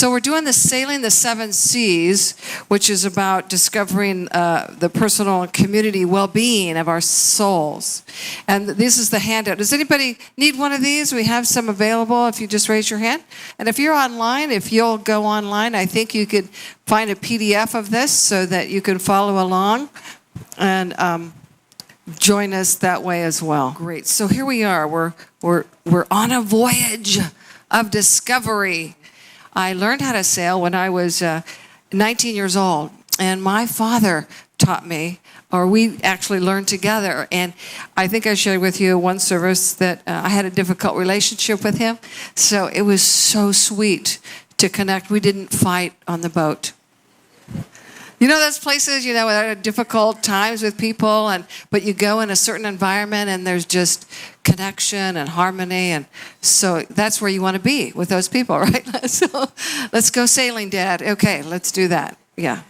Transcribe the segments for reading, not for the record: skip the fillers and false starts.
So we're doing the Sailing the Seven Seas, which is about discovering the personal and community well-being of our souls. And this is the handout. Does anybody need one of these? We have some available if you just raise your hand. And if you're online, if you'll go online, I think you could find a PDF of this so that you can follow along and join us that way as well. Great. So here we are. We're on a voyage of discovery. I learned how to sail when I was 19 years old, and my father taught me, or we actually learned together. And I think I shared with you one service that I had a difficult relationship with him, so it was so sweet to connect. We didn't fight on the boat. You know those places, that are difficult times with people, but you go in a certain environment and there's just connection and harmony, and so that's where you want to be with those people, right? So let's go sailing, Dad. Okay, let's do that. Yeah.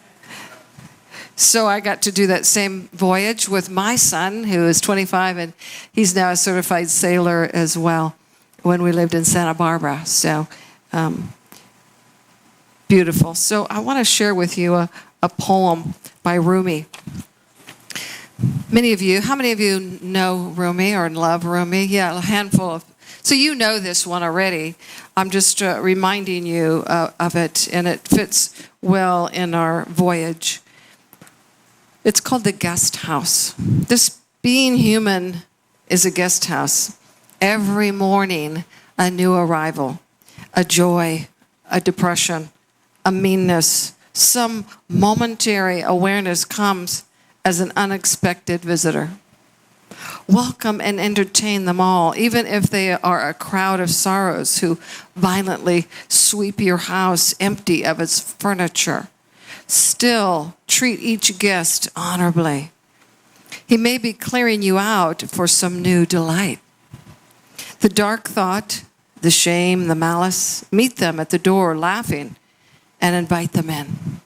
So I got to do that same voyage with my son, who is 25, and he's now a certified sailor as well, when we lived in Santa Barbara. So beautiful. So I want to share with you a poem by Rumi. How many of you know Rumi or love Rumi? Yeah, a handful of. So you know this one already. I'm just reminding you of it, and it fits well in our voyage. It's called The Guest House. This being human is a guest house. Every morning, a new arrival, a joy, a depression, a meanness. Some momentary awareness comes as an unexpected visitor. Welcome and entertain them all, even if they are a crowd of sorrows who violently sweep your house empty of its furniture. Still, treat each guest honorably. He may be clearing you out for some new delight. The dark thought, the shame, the malice, meet them at the door laughing, and invite them in.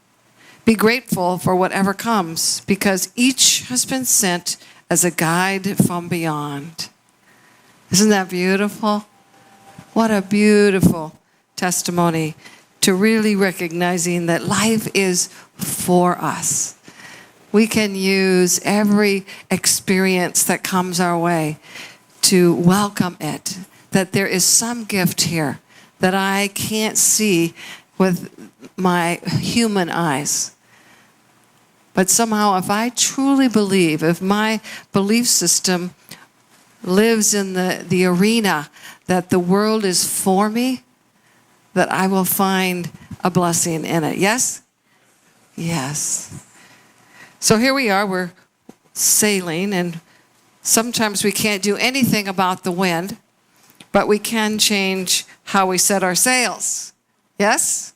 Be grateful for whatever comes, because each has been sent as a guide from beyond. Isn't that beautiful? What a beautiful testimony to really recognizing that life is for us. We can use every experience that comes our way to welcome it, that there is some gift here that I can't see with my human eyes. But somehow, if I truly believe, if my belief system lives in the arena that the world is for me, that I will find a blessing in it. Yes? Yes. So here we are, we're sailing, and sometimes we can't do anything about the wind, but we can change how we set our sails. Yes?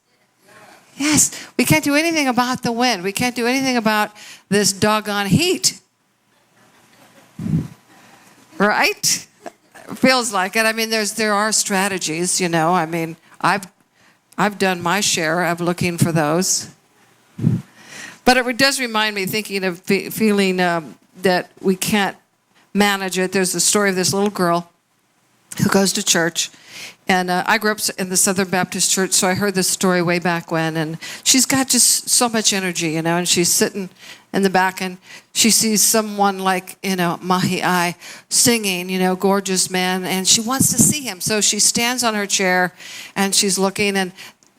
Yes. We can't do anything about the wind. We can't do anything about this doggone heat. Right? Feels like it. I mean, there are strategies, I mean, I've done my share of looking for those. But it does remind me, thinking of feeling that we can't manage it. There's the story of this little girl who goes to church. And I grew up in the Southern Baptist Church, so I heard this story way back when. And she's got just so much energy, and she's sitting in the back, and she sees someone like, Mahi singing, gorgeous man, and she wants to see him. So she stands on her chair, and she's looking, and,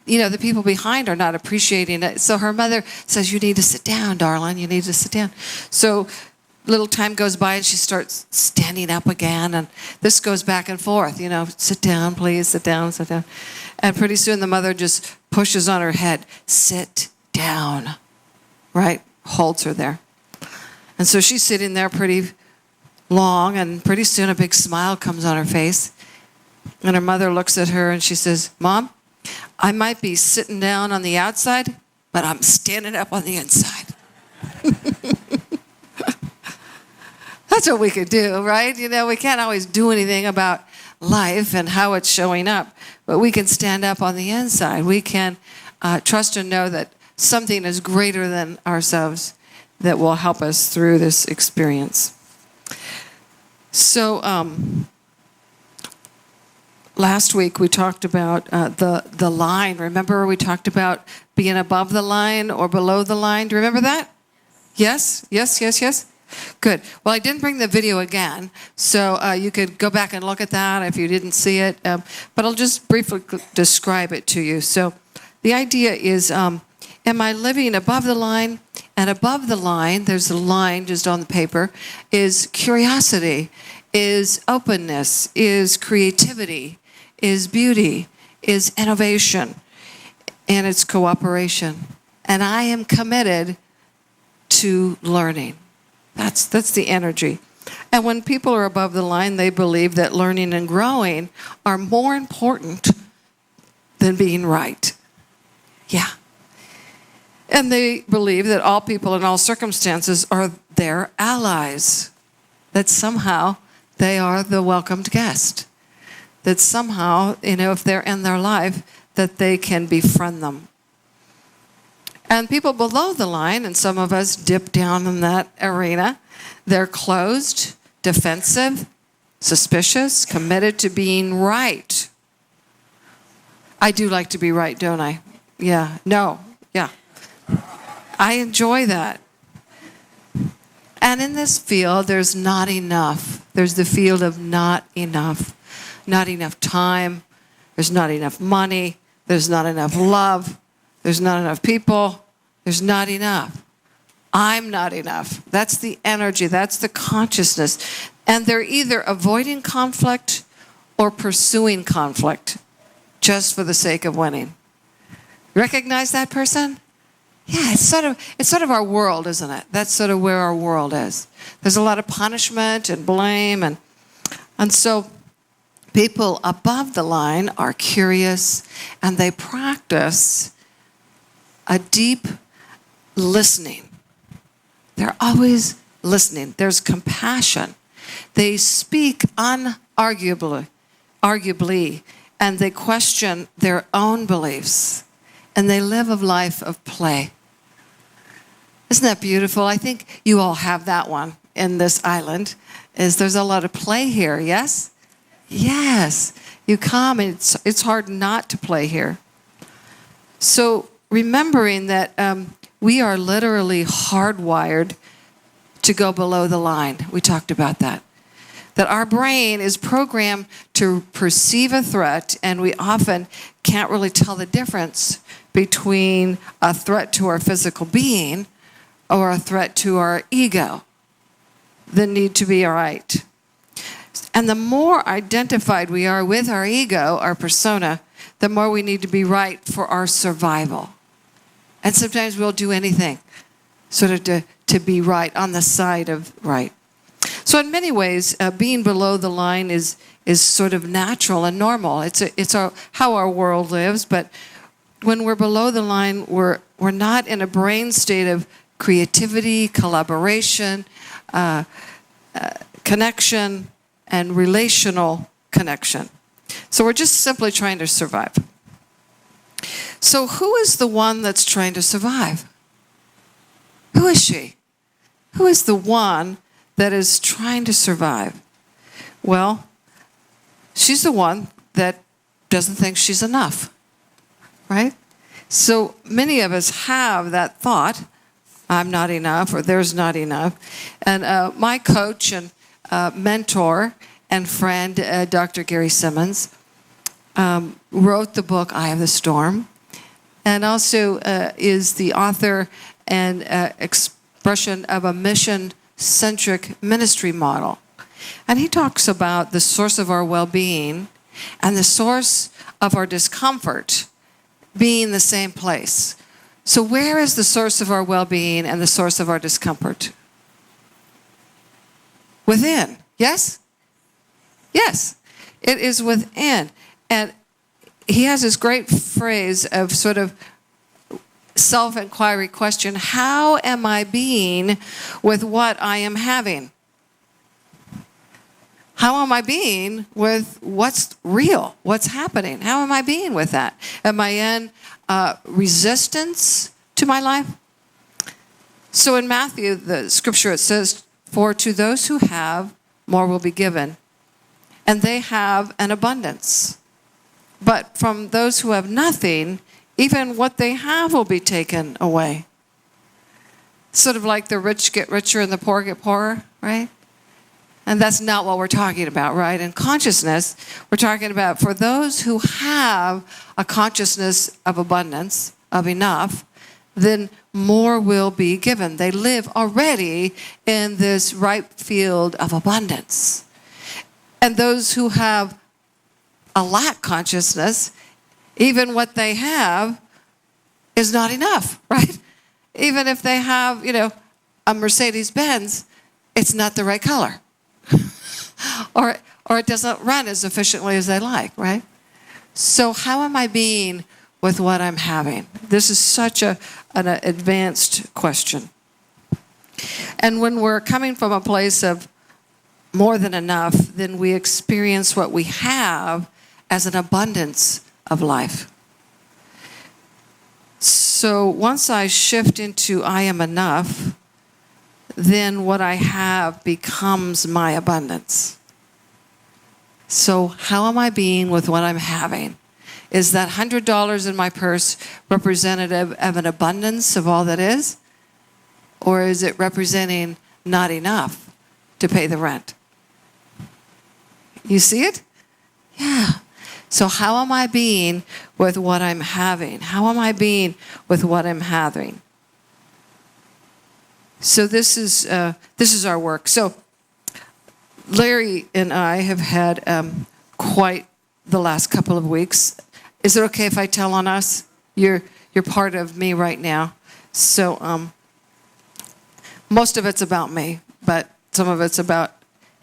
the people behind are not appreciating it. So her mother says, "You need to sit down, darling. You need to sit down." So little time goes by, and she starts standing up again, and this goes back and forth, sit down, please, sit down, sit down. And pretty soon the mother just pushes on her head, "Sit down," right? Holds her there. And so she's sitting there pretty long, and pretty soon a big smile comes on her face. And her mother looks at her and she says, "Mom, I might be sitting down on the outside, but I'm standing up on the inside." That's what we could do, right? We can't always do anything about life and how it's showing up, but we can stand up on the inside. We can trust and know that something is greater than ourselves that will help us through this experience. So last week we talked about the line. Remember we talked about being above the line or below the line? Do you remember that? Yes? Yes? Good. Well, I didn't bring the video again, so you could go back and look at that if you didn't see it. But I'll just briefly describe it to you. So the idea is, am I living above the line? And above the line, there's a line just on the paper, is curiosity, is openness, is creativity, is beauty, is innovation, and it's cooperation. And I am committed to learning. That's the energy. And when people are above the line, they believe that learning and growing are more important than being right. Yeah. And they believe that all people in all circumstances are their allies, that somehow they are the welcomed guest, that somehow, if they're in their life, that they can befriend them. And people below the line, and some of us dip down in that arena, they're closed, defensive, suspicious, committed to being right. I do like to be right, don't I? Yeah. No. Yeah. I enjoy that. And in this field, there's not enough. There's the field of not enough. Not enough time. There's not enough money. There's not enough love. There's not enough people. There's not enough. I'm not enough. That's the energy. That's the consciousness. And they're either avoiding conflict or pursuing conflict just for the sake of winning. Recognize that person? Yeah, it's sort of our world, isn't it? That's sort of where our world is. There's a lot of punishment and blame, and so people above the line are curious, and they practice a deep listening. They're always listening. There's compassion. They speak arguably, and they question their own beliefs, and they live a life of play. Isn't that beautiful? I think you all have that one in this island. There's a lot of play here, yes? Yes. You come, and it's hard not to play here. So remembering that we are literally hardwired to go below the line. We talked about that. That our brain is programmed to perceive a threat, and we often can't really tell the difference between a threat to our physical being or a threat to our ego, the need to be right. And the more identified we are with our ego, our persona, the more we need to be right for our survival. And sometimes we'll do anything sort of to be right, on the side of right. So in many ways, being below the line is sort of natural and normal. It's how our world lives. But when we're below the line, we're not in a brain state of creativity, collaboration, connection, and relational connection. So we're just simply trying to survive. So who is the one that's trying to survive? Who is she? Who is the one that is trying to survive? Well, she's the one that doesn't think she's enough, right? So many of us have that thought, I'm not enough, or there's not enough. And my coach and mentor and friend, Dr. Gary Simmons, wrote the book, Eye of the Storm, and also is the author and expression of a mission-centric ministry model. And he talks about the source of our well-being and the source of our discomfort being the same place. So where is the source of our well-being and the source of our discomfort? Within, yes? Yes, it is within. And he has this great phrase of sort of self-inquiry question, how am I being with what I am having? How am I being with what's real, what's happening? How am I being with that? Am I in resistance to my life? So in Matthew, the scripture, it says, for to those who have, more will be given. And they have an abundance. But from those who have nothing, even what they have will be taken away. Sort of like the rich get richer and the poor get poorer, right? And that's not what we're talking about, right? In consciousness, we're talking about for those who have a consciousness of abundance, of enough, then more will be given. They live already in this ripe field of abundance. And those who have a lack consciousness, even what they have is not enough, right? Even if they have, a Mercedes-Benz, it's not the right color. or it doesn't run as efficiently as they like, right? So how am I being with what I'm having? This is such an advanced question. And when we're coming from a place of more than enough, then we experience what we have as an abundance of life. So once I shift into I am enough, then what I have becomes my abundance. So how am I being with what I'm having? Is that $100 in my purse representative of an abundance of all that is? Or is it representing not enough to pay the rent? You see it? Yeah. So how am I being with what I'm having? How am I being with what I'm having? So this is our work. So Larry and I have had quite the last couple of weeks. Is it okay if I tell on us? You're part of me right now. So most of it's about me, but some of it's about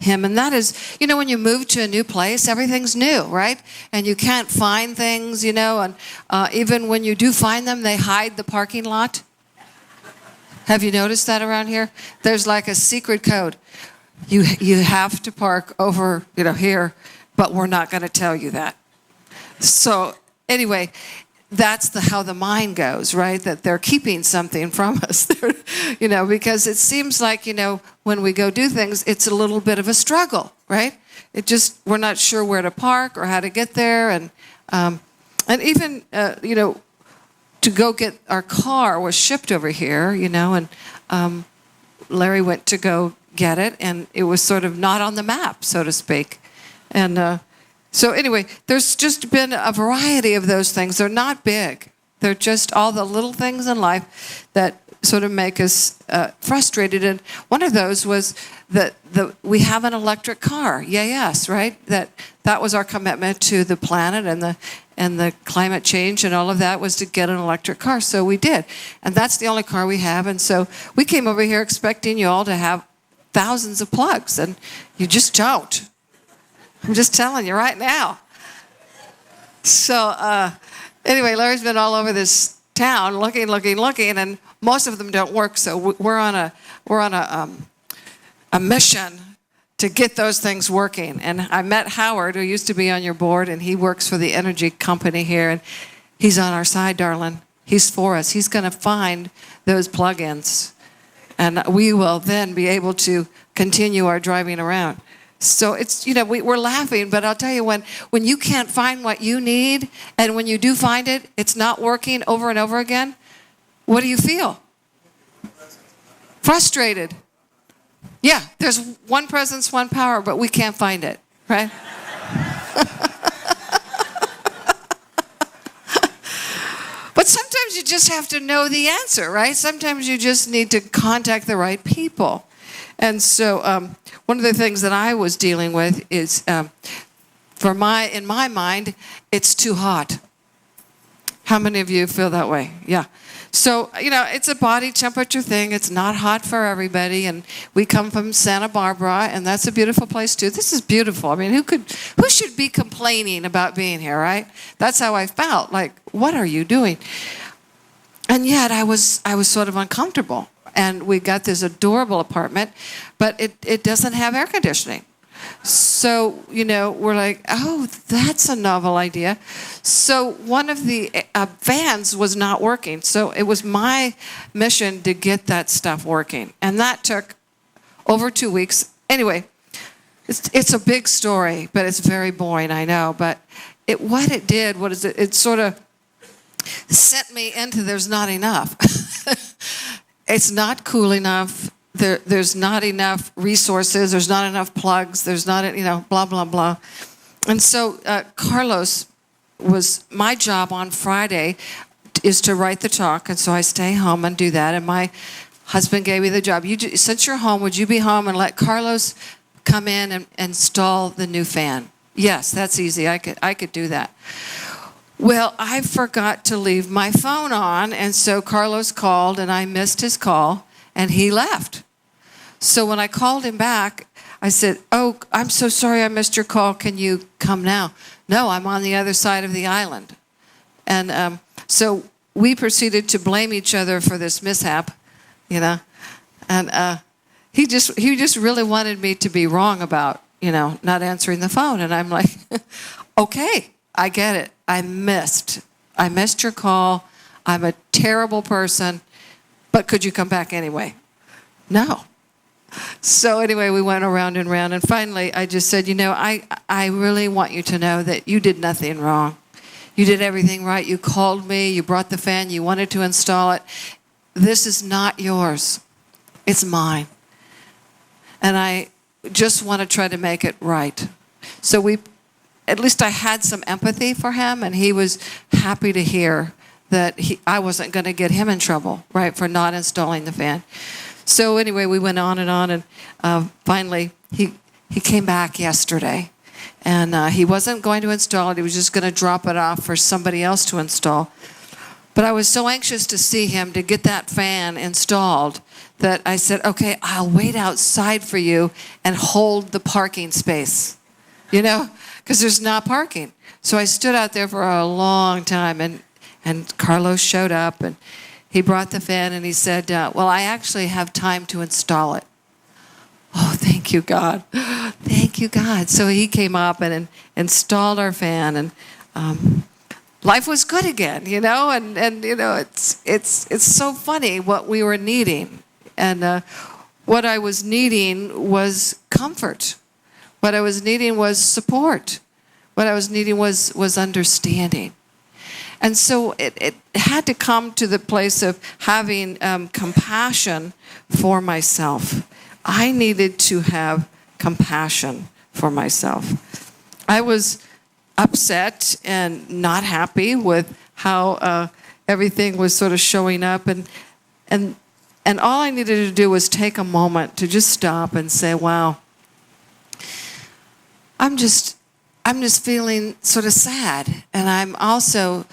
him. And that is, when you move to a new place, everything's new, right? And you can't find things, and even when you do find them, they hide the parking lot. Have you noticed that around here? There's like a secret code. You have to park over, here, but we're not going to tell you that. So anyway, that's how the mind goes, right? That they're keeping something from us, because it seems like, when we go do things, it's a little bit of a struggle, right? We're not sure where to park or how to get there. And even, to go get our car was shipped over here, and Larry went to go get it, and it was sort of not on the map, so to speak. And so anyway, there's just been a variety of those things. They're not big. They're just all the little things in life that sort of make us frustrated. And one of those was that we have an electric car. Yes, right? That was our commitment to the planet and the climate change and all of that was to get an electric car. So we did. And that's the only car we have. And so we came over here expecting you all to have thousands of plugs. And you just don't. I'm just telling you right now. So anyway, Larry's been all over this town looking, and most of them don't work. So we're on a mission to get those things working. And I met Howard, who used to be on your board, and he works for the energy company here. And he's on our side, darling. He's for us. He's going to find those plug-ins. And we will then be able to continue our driving around. So it's, we're laughing, but I'll tell you, when you can't find what you need, and when you do find it, it's not working over and over again, what do you feel? Frustrated. Yeah, there's one presence, one power, but we can't find it, right? But sometimes you just have to know the answer, right? Sometimes you just need to contact the right people. And so one of the things that I was dealing with is, in my mind, it's too hot. How many of you feel that way? Yeah. So, it's a body temperature thing. It's not hot for everybody. And we come from Santa Barbara, and that's a beautiful place, too. This is beautiful. I mean, who should be complaining about being here, right? That's how I felt. Like, what are you doing? And yet I was sort of uncomfortable. And we got this adorable apartment, but it doesn't have air conditioning. So, we're like, oh, that's a novel idea. So one of the fans was not working. So it was my mission to get that stuff working. And that took over 2 weeks. Anyway, it's a big story, but it's very boring, I know. But what it did, it sort of sent me into there's not enough. It's not cool enough. There's not enough resources. There's not enough plugs. There's not, blah, blah, blah. And so Carlos was, my job on Friday is to write the talk. And so I stay home and do that. And my husband gave me the job. Since you're home, would you be home and let Carlos come in and install the new fan? Yes, that's easy. I could do that. Well, I forgot to leave my phone on, and so Carlos called, and I missed his call, and he left. So when I called him back, I said, "Oh, I'm so sorry I missed your call. Can you come now?" "No, I'm on the other side of the island." And so we proceeded to blame each other for this mishap, and he just really wanted me to be wrong about, not answering the phone. And I'm like, okay, I get it. I missed your call. I'm a terrible person, but could you come back anyway? No. So anyway, we went around and around, and finally I just said, I really want you to know that you did nothing wrong. You did everything right. You called me, you brought the fan, you wanted to install it. This is not yours. It's mine. And I just want to try to make it right. So at least I had some empathy for him, and he was happy to hear that I wasn't going to get him in trouble, right, for not installing the fan. So anyway, we went on, and finally he came back yesterday, and he wasn't going to install it. He was just going to drop it off for somebody else to install. But I was so anxious to see him, to get that fan installed, that I said, okay, I'll wait outside for you and hold the parking space, because there's not parking. So I stood out there for a long time, and Carlos showed up, and he brought the fan, and he said, well, I actually have time to install it. Oh, thank you, God. Thank you, God. So he came up and installed our fan, and life was good again, and it's so funny what we were needing. And what I was needing was comfort. What I was needing was support. What I was needing was understanding. And so it had to come to the place of having compassion for myself. I needed to have compassion for myself. I was upset and not happy with how everything was sort of showing up, and all I needed to do was take a moment to just stop and say, wow, I'm just feeling sort of sad. And I'm also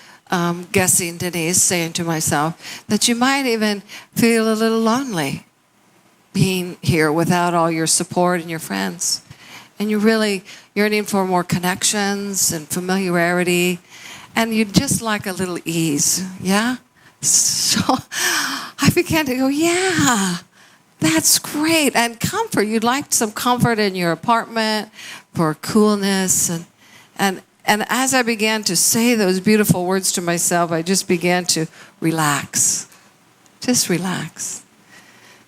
guessing, Denise, saying to myself, that you might even feel a little lonely being here without all your support and your friends. And you're really yearning for more connections and familiarity. And you'd just like a little ease, yeah? So I began to go, yeah, that's great. And comfort. You'd like some comfort in your apartment for coolness. And as I began to say those beautiful words to myself, I just began to relax. Just relax.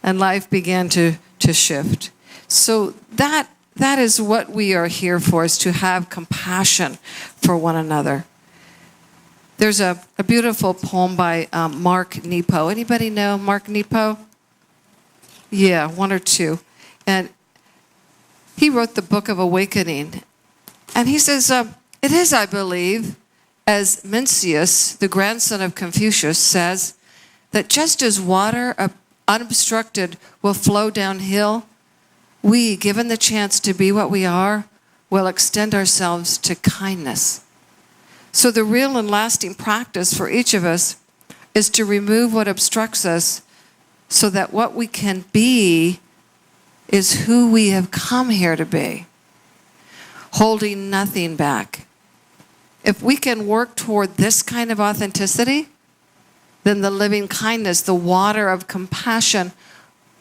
And life began to shift. So that is what we are here for, is to have compassion for one another. There's a beautiful poem by Mark Nepo. Anybody know Mark Nepo? Yeah, one or two. And he wrote the Book of Awakening. And he says, it is, I believe, as Mencius, the grandson of Confucius, says, that just as water unobstructed will flow downhill, we, given the chance to be what we are, will extend ourselves to kindness. So the real and lasting practice for each of us is to remove what obstructs us, so that what we can be is who we have come here to be, holding nothing back. If we can work toward this kind of authenticity, then the living kindness, the water of compassion,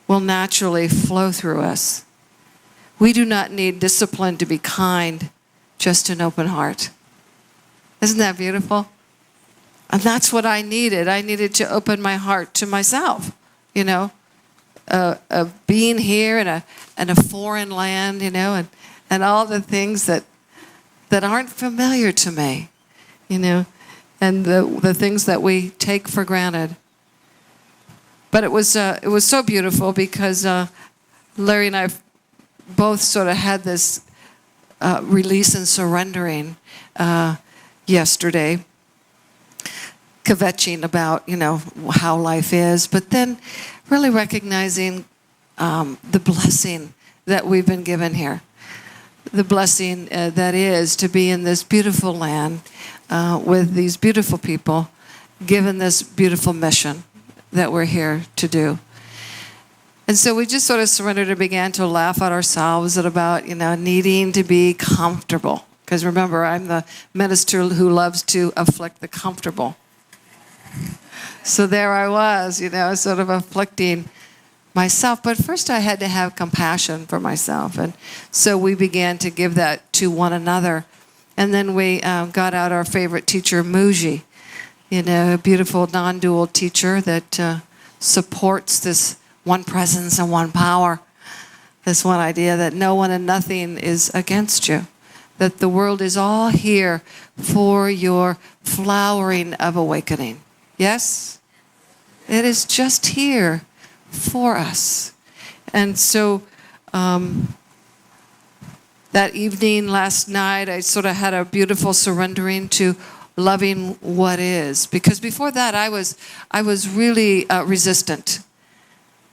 will naturally flow through us. We do not need discipline to be kind, just an open heart. Isn't that beautiful? And that's what I needed. I needed to open my heart to myself, of being here in a foreign land, and all the things that that aren't familiar to me, and the things that we take for granted. But it was so beautiful because Larry and I both sort of had this release and surrendering yesterday, kvetching about how life is, but then really recognizing the blessing that we've been given here, the blessing that is to be in this beautiful land with these beautiful people, given this beautiful mission that we're here to do. And so we just sort of surrendered and began to laugh at ourselves at about, needing to be comfortable. Because remember, I'm the minister who loves to afflict the comfortable. So there I was, sort of afflicting myself. But first I had to have compassion for myself. And so we began to give that to one another. And then we got out our favorite teacher, Muji, a beautiful non-dual teacher that supports this one presence and one power, this one idea that no one and nothing is against you, that the world is all here for your flowering of awakening. Yes? It is just here for us. And so that evening last night, I sort of had a beautiful surrendering to loving what is. Because before that, I was really resistant.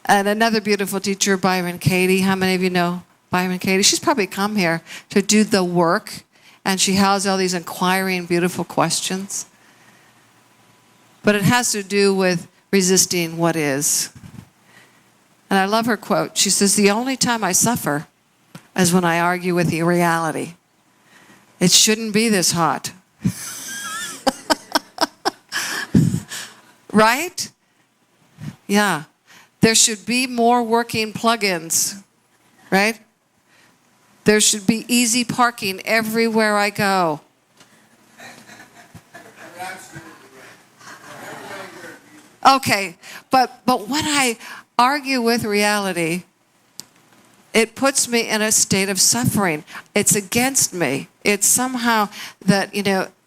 And another beautiful teacher, Byron Katie. How many of you know Byron Katie? She's probably come here to do the work. And she has all these inquiring, beautiful questions. But it has to do with resisting what is. And I love her quote. She says, "The only time I suffer is when I argue with the reality. It shouldn't be this hot." Right? Yeah. There should be more working plugins, right? There should be easy parking everywhere I go. Okay, but when I argue with reality, it puts me in a state of suffering. It's against me. It's somehow that,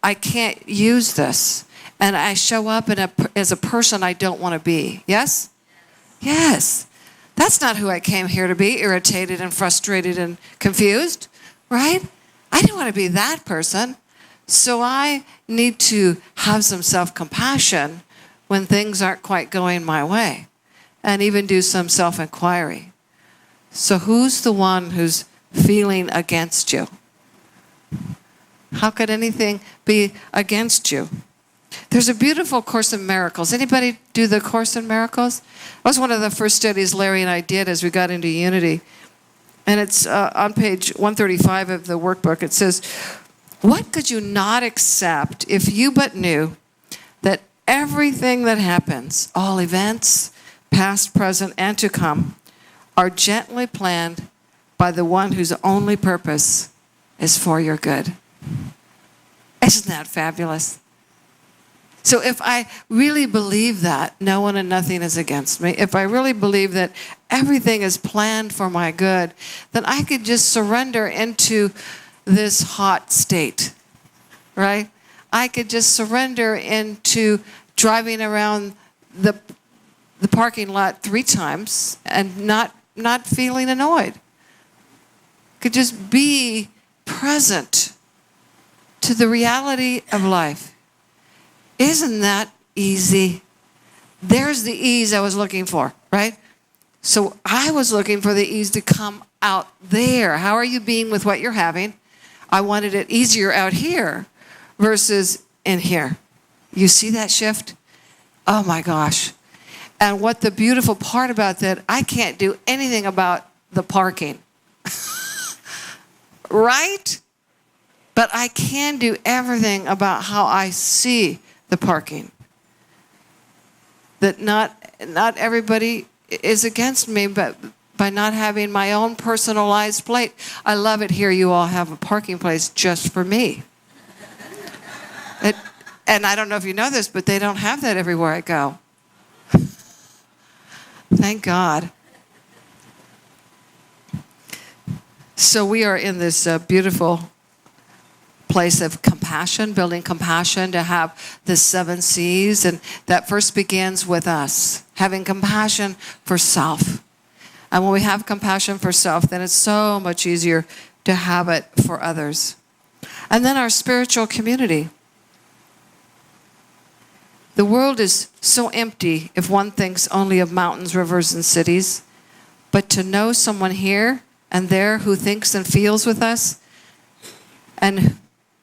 I can't use this. And I show up as a person I don't want to be. Yes? Yes. That's not who I came here to be, irritated and frustrated and confused, right? I didn't want to be that person. So I need to have some self-compassion when things aren't quite going my way, and even do some self-inquiry. So who's the one who's feeling against you? How could anything be against you? There's a beautiful Course in Miracles. Anybody do the Course in Miracles? That was one of the first studies Larry and I did as we got into Unity. And it's on page 135 of the workbook. It says, "What could you not accept if you but knew that everything that happens, all events, past, present, and to come, are gently planned by the one whose only purpose is for your good?" Isn't that fabulous? So if I really believe that no one and nothing is against me, if I really believe that everything is planned for my good, then I could just surrender into this hot state, right? I could just surrender into driving around the parking lot 3 times and not feeling annoyed. Could just be present to the reality of life. Isn't that easy? There's the ease I was looking for, right? So I was looking for the ease to come out there. How are you being with what you're having? I wanted it easier out here versus in here. You see that shift? Oh my gosh. And what the beautiful part about that, I can't do anything about the parking. Right? But I can do everything about how I see the parking. That not everybody is against me, but by not having my own personalized plate. I love it here. You all have a parking place just for me. And I don't know if you know this, but they don't have that everywhere I go. Thank God. So we are in this beautiful place of compassion, building compassion to have the 7 C's. And that first begins with us, having compassion for self. And when we have compassion for self, then it's so much easier to have it for others. And then our spiritual community. The world is so empty if one thinks only of mountains, rivers, and cities. But to know someone here and there who thinks and feels with us, and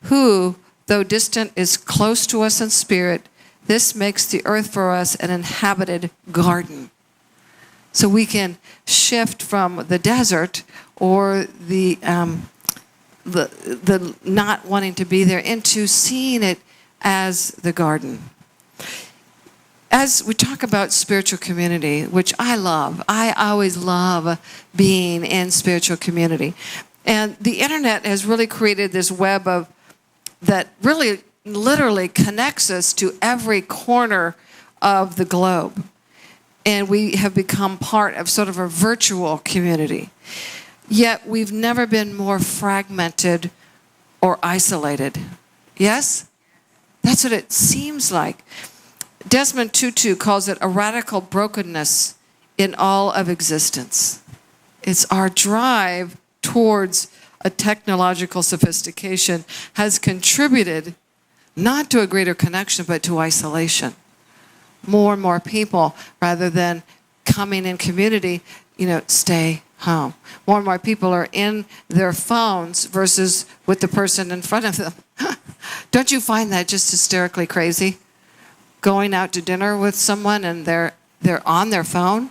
who, though distant, is close to us in spirit, this makes the earth for us an inhabited garden. So we can shift from the desert or the not wanting to be there into seeing it as the garden. As we talk about spiritual community, which I love, I always love being in spiritual community. And the internet has really created this web of that really literally connects us to every corner of the globe. And we have become part of sort of a virtual community. Yet we've never been more fragmented or isolated. Yes? That's what it seems like. Desmond Tutu calls it a radical brokenness in all of existence. It's our drive towards a technological sophistication has contributed not to a greater connection, but to isolation. More and more people, rather than coming in community, stay home. More and more people are in their phones versus with the person in front of them. Don't you find that just hysterically crazy? Going out to dinner with someone and they're on their phone?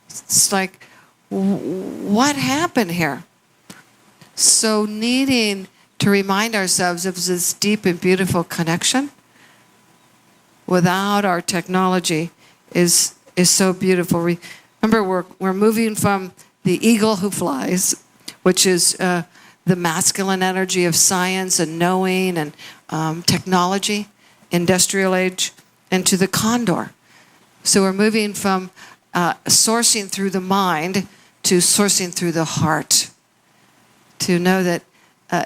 It's like, what happened here? So needing to remind ourselves of this deep and beautiful connection without our technology is so beautiful. Remember, we're moving from the eagle who flies, which is the masculine energy of science and knowing and technology, industrial age, into the condor. So we're moving from sourcing through the mind to sourcing through the heart. To know that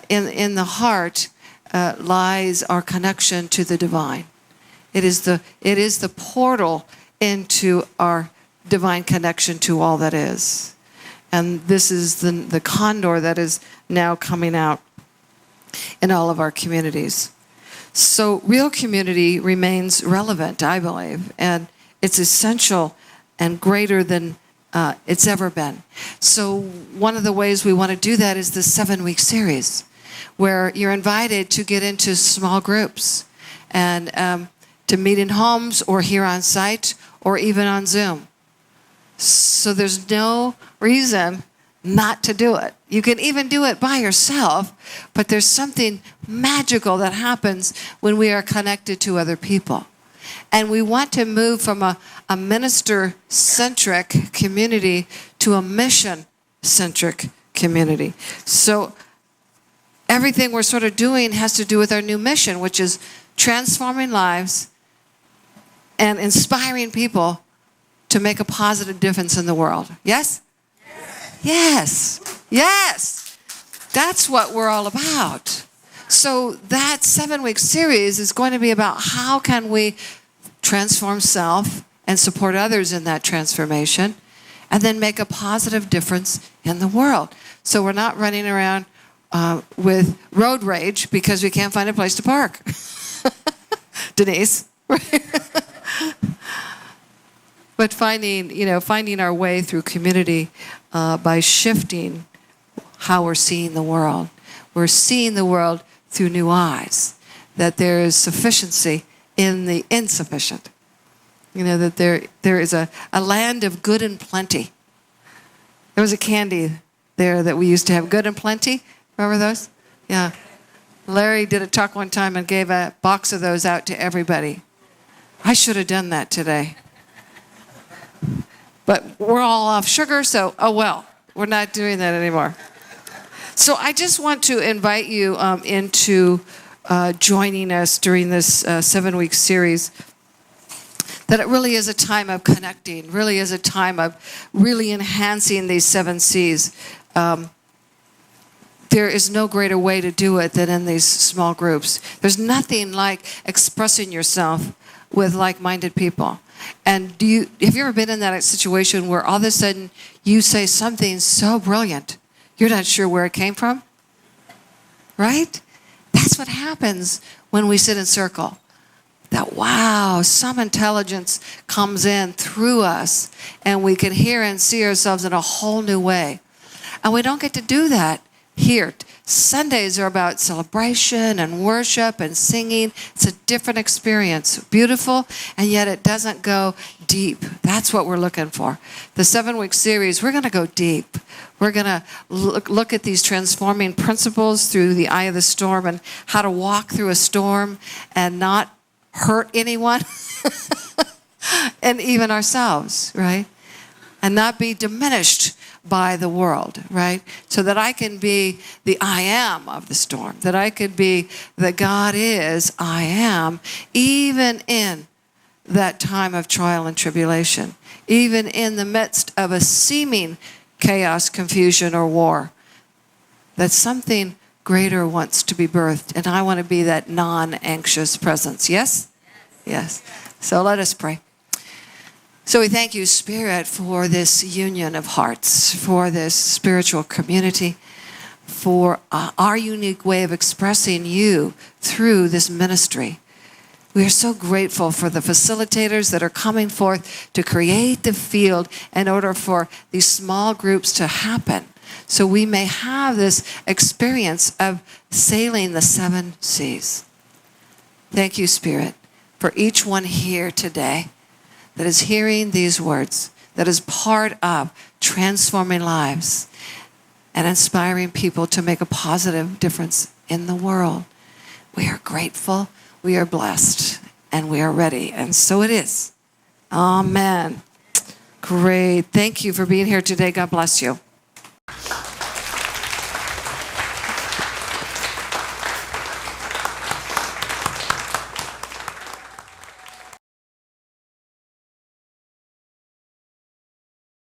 in the heart lies our connection to the divine. It is the portal into our divine connection to all that is. And this is the condor that is now coming out in all of our communities. So real community remains relevant, I believe, and it's essential and greater than it's ever been. So one of the ways we want to do that is the 7-week series, where you're invited to get into small groups and to meet in homes or here on site or even on Zoom. So there's no reason not to do it. You can even do it by yourself, but there's something magical that happens when we are connected to other people. And we want to move from a minister-centric community to a mission-centric community. So everything we're sort of doing has to do with our new mission, which is transforming lives and inspiring people to make a positive difference in the world. Yes? Yes. Yes. That's what we're all about. So that 7-week series is going to be about how can we transform self and support others in that transformation and then make a positive difference in the world. So we're not running around with road rage because we can't find a place to park. Denise. But finding our way through community by shifting how we're seeing the world. We're seeing the world through new eyes, that there is sufficiency in the insufficient. That there is a land of good and plenty. There was a candy there that we used to have, Good and Plenty. Remember those? Yeah. Larry did a talk one time and gave a box of those out to everybody. I should have done that today. But we're all off sugar, so oh well. We're not doing that anymore. So I just want to invite you into joining us during this 7-week series. That it really is a time of connecting, really is a time of really enhancing these 7 C's. there is no greater way to do it than in these small groups. There's nothing like expressing yourself with like-minded people. And have you ever been in that situation where all of a sudden you say something so brilliant, you're not sure where it came from? Right? That's what happens when we sit in circle. That, wow, some intelligence comes in through us, and we can hear and see ourselves in a whole new way. And we don't get to do that here. Sundays are about celebration and worship and singing. It's a different experience. Beautiful, and yet it doesn't go deep. That's what we're looking for. The 7-week series, we're going to go deep. We're going to look at these transforming principles through the eye of the storm and how to walk through a storm and not hurt anyone and even ourselves, right? And not be diminished by the world, right? So that I can be the I am of the storm, that I could be the God is, I am, even in that time of trial and tribulation, even in the midst of a seeming chaos, confusion, or war, that something greater wants to be birthed, and I want to be that non-anxious presence. Yes? Yes. So let us pray. So we thank you, Spirit, for this union of hearts, for this spiritual community, for our unique way of expressing you through this ministry. We are so grateful for the facilitators that are coming forth to create the field in order for these small groups to happen, so we may have this experience of sailing the 7 seas. Thank you, Spirit, for each one here today that is hearing these words, that is part of transforming lives and inspiring people to make a positive difference in the world. We are grateful, we are blessed, and we are ready. And so it is. Amen. Great. Thank you for being here today. God bless you.